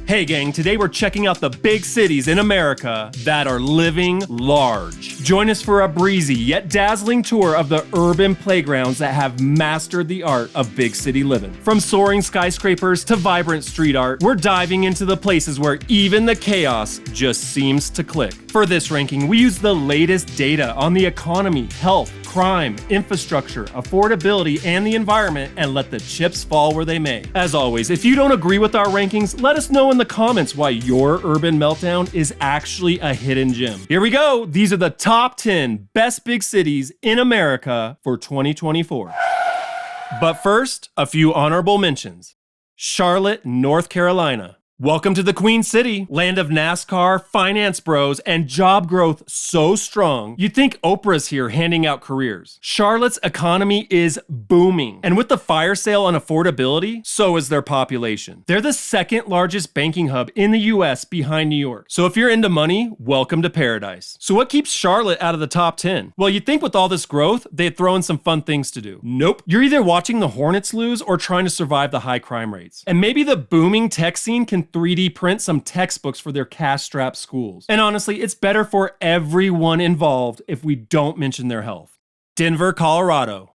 Hey gang, today we're checking out the big cities in America that are living large. Join us for a breezy yet dazzling tour of the urban playgrounds that have mastered the art of big city living. From soaring skyscrapers to vibrant street art, we're diving into the places where even the chaos just seems to click. For this ranking, we use the latest data on the economy, health, crime, infrastructure, affordability, and the environment, and let the chips fall where they may. As always, if you don't agree with our rankings, let us know in the comments why your urban meltdown is actually a hidden gem. Here we go. These are the top 10 best big cities in America for 2024. But first, a few honorable mentions. Charlotte, North Carolina. Welcome to the Queen City, land of NASCAR, finance bros, and job growth so strong, you'd think Oprah's here handing out careers. Charlotte's economy is booming, and with the fire sale on affordability, so is their population. They're the second largest banking hub in the US behind New York. So if you're into money, welcome to paradise. So what keeps Charlotte out of the top 10? Well, you'd think with all this growth, they'd throw in some fun things to do. Nope. You're either watching the Hornets lose or trying to survive the high crime rates. And maybe the booming tech scene can 3D print some textbooks for their cash-strapped schools. And honestly, it's better for everyone involved if we don't mention their health. Denver, Colorado.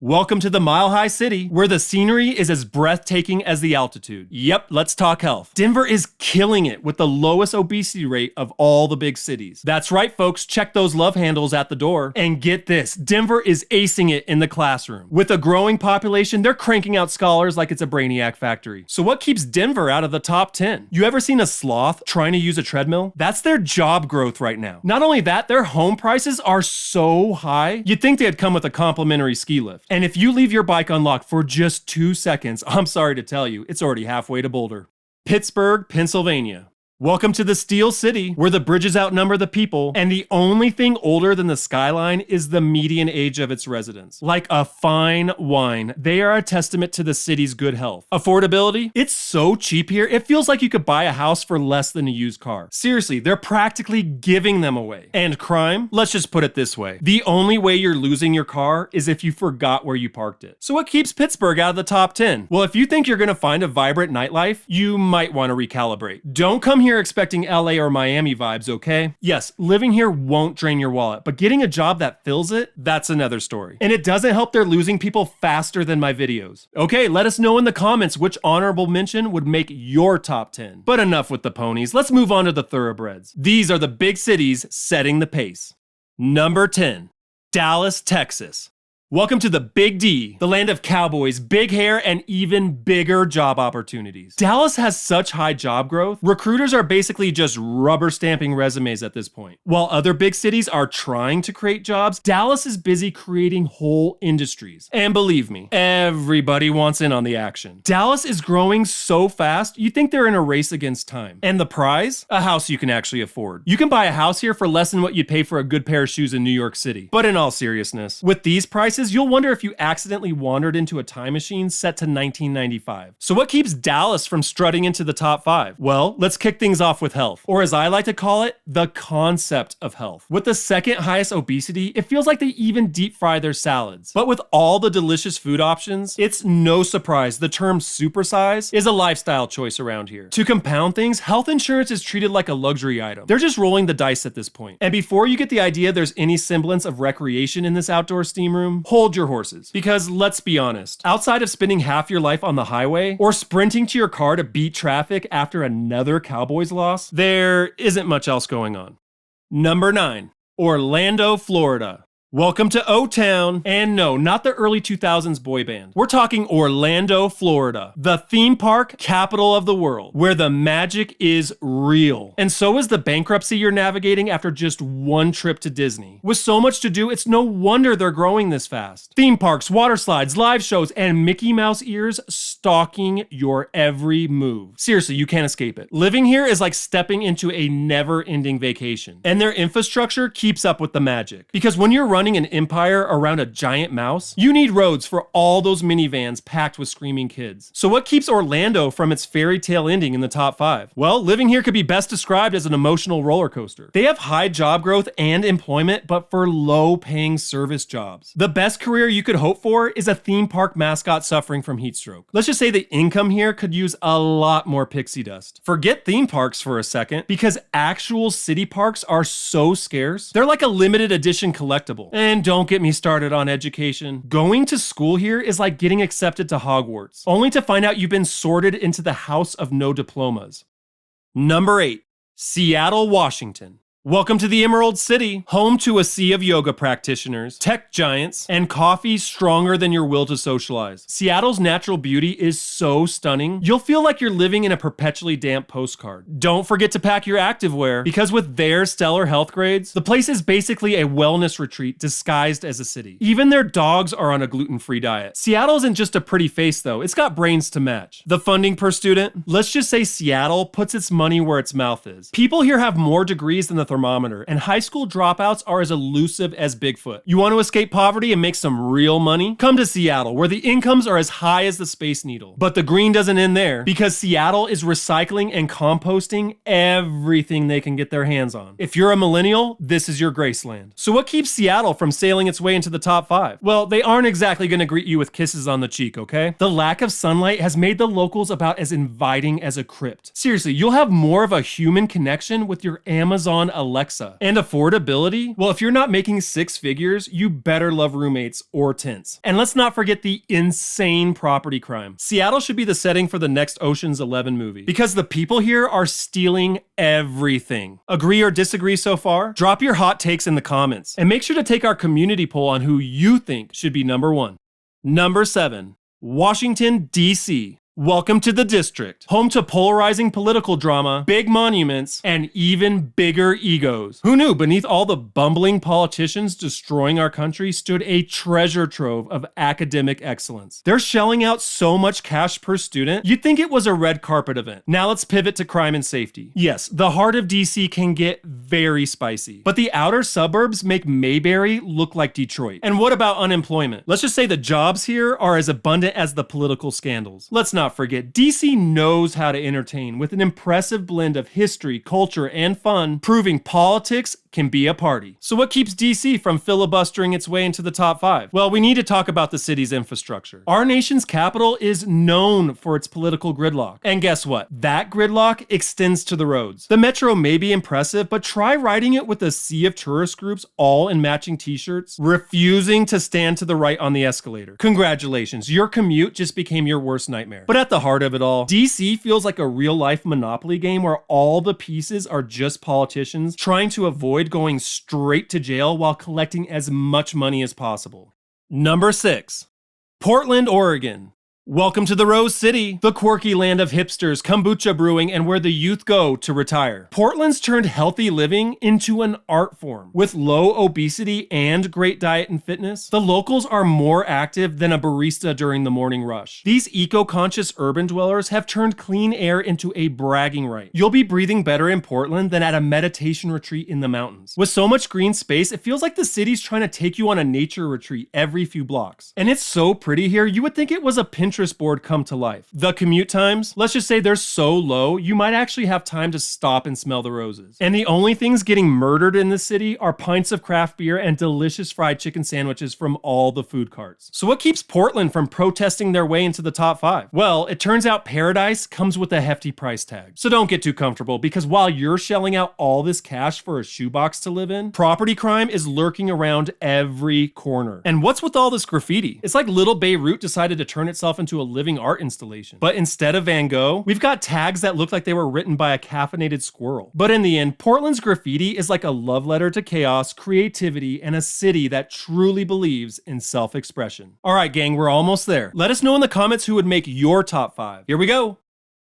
Welcome to the Mile High City, where the scenery is as breathtaking as the altitude. Yep, let's talk health. Denver is killing it with the lowest obesity rate of all the big cities. That's right, folks, check those love handles at the door. And get this, Denver is acing it in the classroom. With a growing population, they're cranking out scholars like it's a brainiac factory. So what keeps Denver out of the top 10? You ever seen a sloth trying to use a treadmill? That's their job growth right now. Not only that, their home prices are so high, you'd think they'd come with a complimentary ski lift. And if you leave your bike unlocked for just 2 seconds, I'm sorry to tell you, it's already halfway to Boulder. Pittsburgh, Pennsylvania. Welcome to the Steel City, where the bridges outnumber the people, and the only thing older than the skyline is the median age of its residents. Like a fine wine, they are a testament to the city's good health. Affordability? It's so cheap here, it feels like you could buy a house for less than a used car. Seriously, they're practically giving them away. And crime? Let's just put it this way. The only way you're losing your car is if you forgot where you parked it. So what keeps Pittsburgh out of the top 10? Well, if you think you're gonna find a vibrant nightlife, you might want to recalibrate. Don't come here expecting LA or Miami vibes, okay? Yes, living here won't drain your wallet, but getting a job that fills it, that's another story. And it doesn't help they're losing people faster than my videos. Okay, let us know in the comments which honorable mention would make your top 10. But enough with the ponies, let's move on to the thoroughbreds. These are the big cities setting the pace. Number 10, Dallas, Texas. Welcome to the Big D, the land of cowboys, big hair, and even bigger job opportunities. Dallas has such high job growth, recruiters are basically just rubber stamping resumes at this point. While other big cities are trying to create jobs, Dallas is busy creating whole industries. And believe me, everybody wants in on the action. Dallas is growing so fast, you think they're in a race against time. And the prize? A house you can actually afford. You can buy a house here for less than what you'd pay for a good pair of shoes in New York City. But in all seriousness, with these prices, you'll wonder if you accidentally wandered into a time machine set to 1995. So what keeps Dallas from strutting into the top 5? Well, let's kick things off with health, or as I like to call it, the concept of health. With the second highest obesity, it feels like they even deep fry their salads. But with all the delicious food options, it's no surprise the term supersize is a lifestyle choice around here. To compound things, health insurance is treated like a luxury item. They're just rolling the dice at this point. And before you get the idea there's any semblance of recreation in this outdoor steam room, hold your horses. Because let's be honest, outside of spending half your life on the highway or sprinting to your car to beat traffic after another Cowboys loss, there isn't much else going on. Number 9, Orlando, Florida. Welcome to O-Town. And no, not the early 2000s boy band. We're talking Orlando, Florida, the theme park capital of the world, where the magic is real. And so is the bankruptcy you're navigating after just one trip to Disney. With so much to do, it's no wonder they're growing this fast. Theme parks, water slides, live shows, and Mickey Mouse ears stalking your every move. Seriously, you can't escape it. Living here is like stepping into a never-ending vacation. And their infrastructure keeps up with the magic. Because when you're running running an empire around a giant mouse? You need roads for all those minivans packed with screaming kids. So what keeps Orlando from its fairy tale ending in the top 5? Well, living here could be best described as an emotional roller coaster. They have high job growth and employment, but for low-paying service jobs. The best career you could hope for is a theme park mascot suffering from heat stroke. Let's just say the income here could use a lot more pixie dust. Forget theme parks for a second, because actual city parks are so scarce. They're like a limited edition collectible. And don't get me started on education. Going to school here is like getting accepted to Hogwarts, only to find out you've been sorted into the house of no diplomas. Number 8, Seattle, Washington. Welcome to the Emerald City, home to a sea of yoga practitioners, tech giants, and coffee stronger than your will to socialize. Seattle's natural beauty is so stunning, you'll feel like you're living in a perpetually damp postcard. Don't forget to pack your activewear, because with their stellar health grades, the place is basically a wellness retreat disguised as a city. Even their dogs are on a gluten-free diet. Seattle isn't just a pretty face though, it's got brains to match. The funding per student? Let's just say Seattle puts its money where its mouth is. People here have more degrees than the thermometer, and high school dropouts are as elusive as Bigfoot. You want to escape poverty and make some real money? Come to Seattle, where the incomes are as high as the Space Needle. But the green doesn't end there, because Seattle is recycling and composting everything they can get their hands on. If you're a millennial, this is your Graceland. So what keeps Seattle from sailing its way into the top 5? Well, they aren't exactly going to greet you with kisses on the cheek, okay? The lack of sunlight has made the locals about as inviting as a crypt. Seriously, you'll have more of a human connection with your Amazon Alexa. And affordability? Well, if you're not making 6 figures, you better love roommates or tents. And let's not forget the insane property crime. Seattle should be the setting for the next Ocean's 11 movie, because the people here are stealing everything. Agree or disagree so far? Drop your hot takes in the comments, and make sure to take our community poll on who you think should be number 1. Number 7, Washington, D.C. Welcome to the district, home to polarizing political drama, big monuments, and even bigger egos. Who knew beneath all the bumbling politicians destroying our country stood a treasure trove of academic excellence? They're shelling out so much cash per student, you'd think it was a red carpet event. Now let's pivot to crime and safety. Yes, the heart of DC can get very spicy, but the outer suburbs make Mayberry look like Detroit. And what about unemployment? Let's just say the jobs here are as abundant as the political scandals. Let's not forget, DC knows how to entertain with an impressive blend of history, culture, and fun, proving politics can be a party. So what keeps DC from filibustering its way into the top 5? Well, we need to talk about the city's infrastructure. Our nation's capital is known for its political gridlock. And guess what? That gridlock extends to the roads. The metro may be impressive, but try riding it with a sea of tourist groups all in matching t-shirts, refusing to stand to the right on the escalator. Congratulations, your commute just became your worst nightmare. But at the heart of it all, DC feels like a real-life Monopoly game where all the pieces are just politicians trying to avoid going straight to jail while collecting as much money as possible. Number 6, Portland, Oregon. Welcome to the Rose City, the quirky land of hipsters, kombucha brewing, and where the youth go to retire. Portland's turned healthy living into an art form. With low obesity and great diet and fitness, the locals are more active than a barista during the morning rush. These eco-conscious urban dwellers have turned clean air into a bragging right. You'll be breathing better in Portland than at a meditation retreat in the mountains. With so much green space, it feels like the city's trying to take you on a nature retreat every few blocks. And it's so pretty here, you would think it was a Pinterest board come to life. The commute times, let's just say they're so low, you might actually have time to stop and smell the roses. And the only things getting murdered in this city are pints of craft beer and delicious fried chicken sandwiches from all the food carts. So what keeps Portland from protesting their way into the top 5? Well, it turns out paradise comes with a hefty price tag. So don't get too comfortable, because while you're shelling out all this cash for a shoebox to live in, property crime is lurking around every corner. And what's with all this graffiti? It's like little Beirut decided to turn itself into a living art installation. But instead of Van Gogh, we've got tags that look like they were written by a caffeinated squirrel. But in the end, Portland's graffiti is like a love letter to chaos, creativity, and a city that truly believes in self-expression. All right, gang, we're almost there. Let us know in the comments who would make your top 5. Here we go.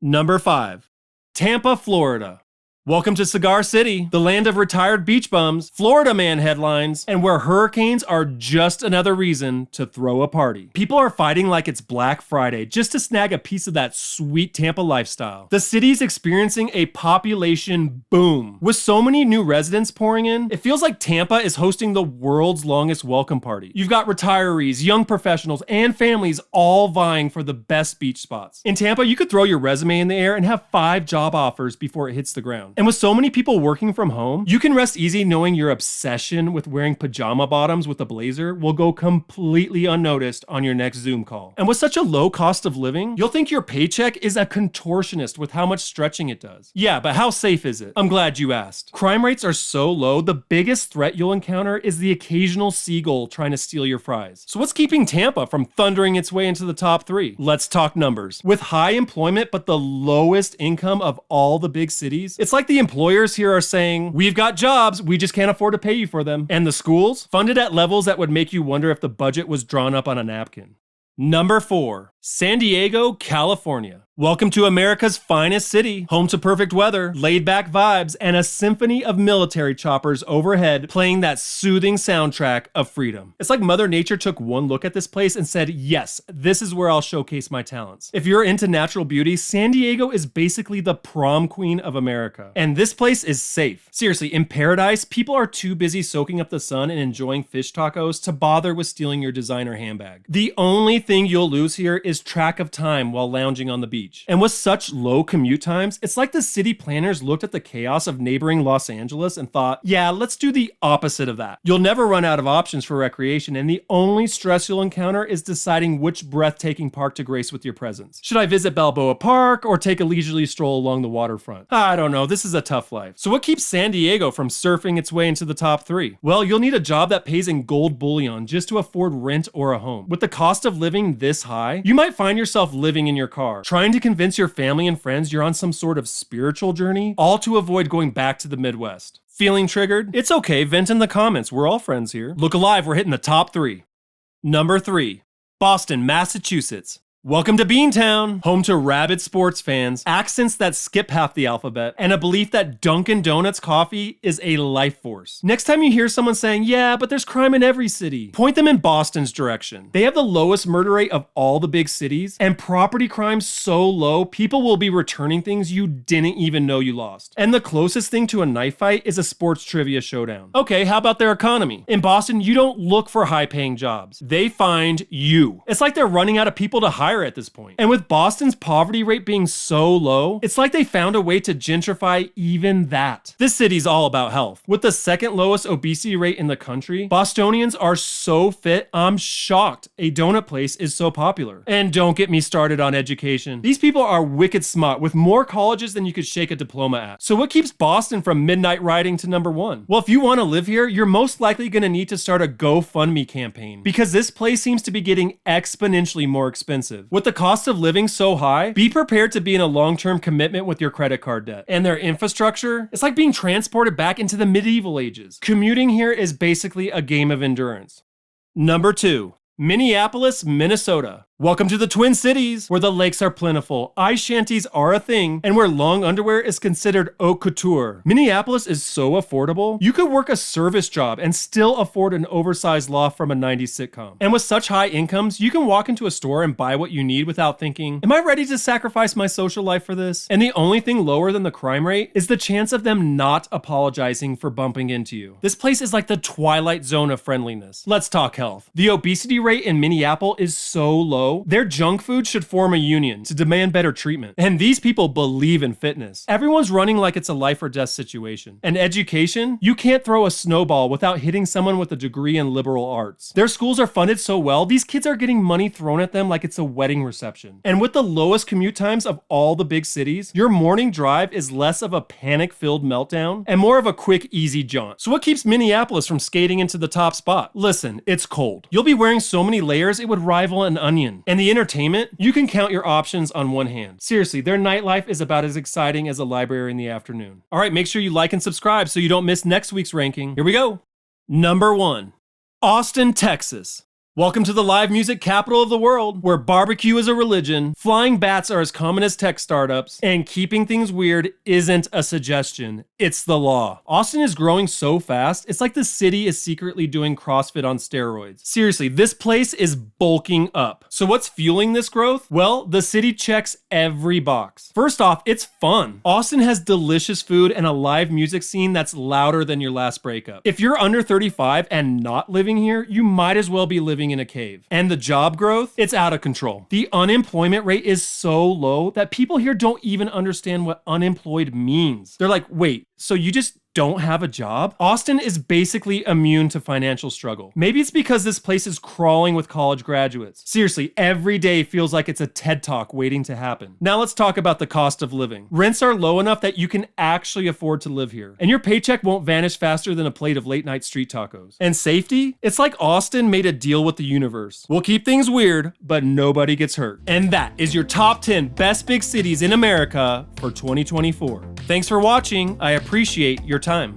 Number 5, Tampa, Florida. Welcome to Cigar City, the land of retired beach bums, Florida man headlines, and where hurricanes are just another reason to throw a party. People are fighting like it's Black Friday just to snag a piece of that sweet Tampa lifestyle. The city's experiencing a population boom. With so many new residents pouring in, it feels like Tampa is hosting the world's longest welcome party. You've got retirees, young professionals, and families all vying for the best beach spots. In Tampa, you could throw your resume in the air and have 5 job offers before it hits the ground. And with so many people working from home, you can rest easy knowing your obsession with wearing pajama bottoms with a blazer will go completely unnoticed on your next Zoom call. And with such a low cost of living, you'll think your paycheck is a contortionist with how much stretching it does. Yeah, but how safe is it? I'm glad you asked. Crime rates are so low, the biggest threat you'll encounter is the occasional seagull trying to steal your fries. So what's keeping Tampa from thundering its way into the top 3? Let's talk numbers. With high employment but the lowest income of all the big cities, it's like the employers here are saying, we've got jobs, we just can't afford to pay you for them. And the schools, funded at levels that would make you wonder if the budget was drawn up on a napkin. Number 4, San Diego, California. Welcome to America's finest city, home to perfect weather, laid-back vibes, and a symphony of military choppers overhead playing that soothing soundtrack of freedom. It's like Mother Nature took one look at this place and said, yes, this is where I'll showcase my talents. If you're into natural beauty, San Diego is basically the prom queen of America. And this place is safe. Seriously, in paradise, people are too busy soaking up the sun and enjoying fish tacos to bother with stealing your designer handbag. The only thing you'll lose here is track of time while lounging on the beach. And with such low commute times, it's like the city planners looked at the chaos of neighboring Los Angeles and thought, yeah, let's do the opposite of that. You'll never run out of options for recreation, and the only stress you'll encounter is deciding which breathtaking park to grace with your presence. Should I visit Balboa Park or take a leisurely stroll along the waterfront? I don't know, this is a tough life. So what keeps San Diego from surfing its way into the top 3? Well, you'll need a job that pays in gold bullion just to afford rent or a home. With the cost of living this high, you might find yourself living in your car, trying to convince your family and friends you're on some sort of spiritual journey, all to avoid going back to the Midwest. Feeling triggered? It's okay, vent in the comments, we're all friends here. Look alive, we're hitting the top 3. Number 3, Boston, Massachusetts. Welcome to Beantown, home to rabid sports fans, accents that skip half the alphabet, and a belief that Dunkin' Donuts coffee is a life force. Next time you hear someone saying, yeah, but there's crime in every city, point them in Boston's direction. They have the lowest murder rate of all the big cities, and property crime so low, people will be returning things you didn't even know you lost. And the closest thing to a knife fight is a sports trivia showdown. Okay, how about their economy? In Boston, you don't look for high-paying jobs. They find you. It's like they're running out of people to hire at this point. And with Boston's poverty rate being so low, it's like they found a way to gentrify even that. This city's all about health. With the second lowest obesity rate in the country, Bostonians are so fit, I'm shocked a donut place is so popular. And don't get me started on education. These people are wicked smart with more colleges than you could shake a diploma at. So what keeps Boston from midnight riding to number 1? Well, if you want to live here, you're most likely going to need to start a GoFundMe campaign because this place seems to be getting exponentially more expensive. With the cost of living so high, be prepared to be in a long-term commitment with your credit card debt. And their infrastructure, it's like being transported back into the medieval ages. Commuting here is basically a game of endurance. Number 2, Minneapolis, Minnesota. Welcome to the Twin Cities, where the lakes are plentiful, ice shanties are a thing, and where long underwear is considered haute couture. Minneapolis is so affordable, you could work a service job and still afford an oversized loft from a 90s sitcom. And with such high incomes, you can walk into a store and buy what you need without thinking, am I ready to sacrifice my social life for this? And the only thing lower than the crime rate is the chance of them not apologizing for bumping into you. This place is like the twilight zone of friendliness. Let's talk health. The obesity rate in Minneapolis is so low, their junk food should form a union to demand better treatment. And these people believe in fitness. Everyone's running like it's a life or death situation. And education, you can't throw a snowball without hitting someone with a degree in liberal arts. Their schools are funded so well, these kids are getting money thrown at them like it's a wedding reception. And with the lowest commute times of all the big cities, your morning drive is less of a panic-filled meltdown and more of a quick, easy jaunt. So what keeps Minneapolis from skating into the top spot? Listen, it's cold. You'll be wearing so many layers it would rival an onion. And the entertainment, you can count your options on one hand. Seriously, their nightlife is about as exciting as a library in the afternoon. All right, make sure you like and subscribe so you don't miss next week's ranking. Here we go. Number 1, Austin, Texas. Welcome to the live music capital of the world, where barbecue is a religion, flying bats are as common as tech startups, and keeping things weird isn't a suggestion, it's the law. Austin is growing so fast, it's like the city is secretly doing CrossFit on steroids. Seriously, this place is bulking up. So what's fueling this growth? Well, the city checks every box. First off, it's fun. Austin has delicious food and a live music scene that's louder than your last breakup. If you're under 35 and not living here, you might as well be living in a cave. And the job growth, it's out of control. The unemployment rate is so low that people here don't even understand what unemployed means. They're like, wait, so you just don't have a job? Austin is basically immune to financial struggle. Maybe it's because this place is crawling with college graduates. Seriously, every day feels like it's a TED Talk waiting to happen. Now let's talk about the cost of living. Rents are low enough that you can actually afford to live here. And your paycheck won't vanish faster than a plate of late night street tacos. And safety? It's like Austin made a deal with the universe. We'll keep things weird, but nobody gets hurt. And that is your top 10 best big cities in America for 2024. Thanks for watching. I appreciate your time.